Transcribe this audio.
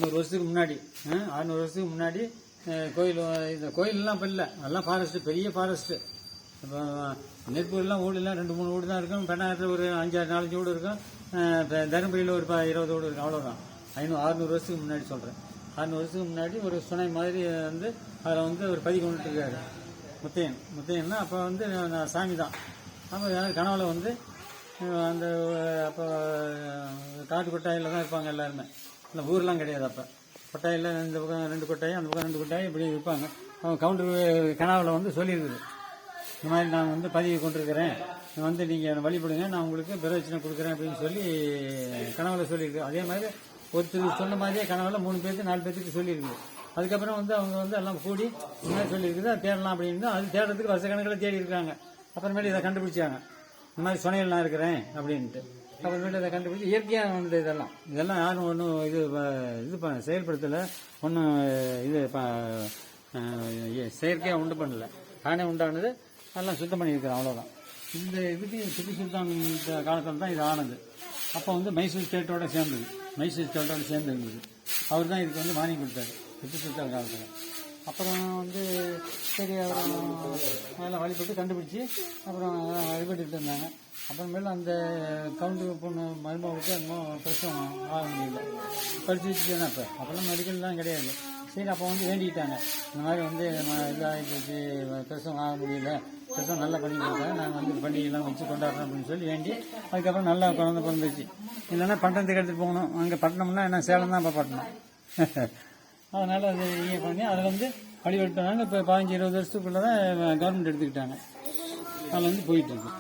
600 வருஷத்துக்கு முன்னாடி 600 வருஷத்துக்கு முன்னாடி கோயில். இந்த கோயிலெலாம் இப்போ இல்லை, அதெல்லாம் ஃபாரஸ்ட்டு, பெரிய ஃபாரஸ்ட்டு. இப்போ நெற்பூர்லாம் வீடுலாம் 2-3 வீடு தான் இருக்கும். பெண்ணாயிரத்தில் ஒரு 5-4 வீடு இருக்கும். தருமபுரியில் ஒரு 20 வீடு இருக்கும். அவ்வளோதான். 600 வருஷத்துக்கு முன்னாடி சொல்கிறேன். 600 வருஷத்துக்கு முன்னாடி ஒரு சுனை மாதிரி அதில் ஒரு பதிவு கொண்டுட்டு இருக்காரு முத்தையன்னா. அப்போ சாமி தான். அப்போ கனவுல அந்த அப்போ காட்டு கொட்டாயில் தான் இருப்பாங்க எல்லாருமே. இல்லை ஊர்லாம் கிடையாது. அப்போ கொட்டாயில் இந்த பக்கம் 2 கொட்டாய், அந்த பக்கம் 2 கொட்டாய் இப்படி இருப்பாங்க. அவங்க கவுண்டர் கனவுல சொல்லியிருக்குது, இந்த மாதிரி நான் பதிவு கொண்டிருக்கிறேன், நீங்கள் வழிபடுங்க, நான் உங்களுக்கு பிரச்சனை கொடுக்குறேன் அப்படின்னு சொல்லி கனவுல சொல்லியிருக்கு. அதே மாதிரி ஒருத்தர் சொன்ன மாதிரியே கனவுல 3 பேருக்கு 4 பேருக்கு சொல்லியிருக்குது. அதுக்கப்புறம் அவங்க எல்லாம் கூடி இந்த மாதிரி சொல்லியிருக்குது, அதை தேடலாம் அப்படின்னு. அது தேடுறதுக்கு வருஷக்கணக்கில் தேடி இருக்காங்க. அப்புறமேட்டு இதை கண்டுபிடிச்சாங்க, இந்த மாதிரி சுனையில் நான் இருக்கிறேன் அப்படின்ட்டு. அப்புறமேட்டு இதை கண்டுபிடிச்சி இயற்கையாக இதெல்லாம் யாரும் ஒன்றும் இது செயல்படுத்தலை, ஒன்றும் இது செயற்கையாக உண்டு பண்ணலை, தானே உண்டானது எல்லாம் சுத்தம் பண்ணியிருக்கிறேன். அவ்வளோதான். இந்த இதுக்கு திப்பு சுல்தான் காலத்தில் தான் இது ஆனது. அப்போ மைசூர் ஸ்டேட்டோட சேர்ந்து இருந்தது. அவர் தான் இதுக்கு மானியம் கொடுத்தாரு திப்பு சுல்தான் காலத்தில். அப்புறம் சரி அவர் அதெல்லாம் வழிபட்டு கண்டுபிடிச்சி அப்புறம் வழிபட்டுக்கிட்டு இருந்தாங்க. அப்புறமேல அந்த கவுண்டர் பொண்ணு மருமகளுக்கு பிரசவம் ஆக முடியல, படிச்சு வச்சுட்டேன். அப்போல்லாம் மெடிக்கல்லாம் கிடையாது. சரி, அப்போ வேண்டிக்கிட்டாங்க, இந்த மாதிரி இதாகி போச்சு, பிரசவம் ஆக முடியல, பிரசவம் நல்லா பண்ணி கொடுத்தாங்க, நாங்கள் பண்டிகைலாம் வச்சு கொண்டாடுறோம் அப்படின்னு சொல்லி வேண்டி அதுக்கப்புறம் நல்லா குழந்தை பிறந்துச்சு. இல்லைன்னா பட்டணத்துக்கு எடுத்துகிட்டு போகணும். அங்கே பட்டணம்னா என்ன, சேலம் தான் இப்போ பட்டணம். அதனால் அது இங்கே பண்ணி அதில் வழிபட்டுனாங்க. இப்போ 15-20 வருஷத்துக்குள்ளே தான் கவர்மெண்ட் எடுத்துக்கிட்டாங்க. அதில் போயிட்டுருக்கு.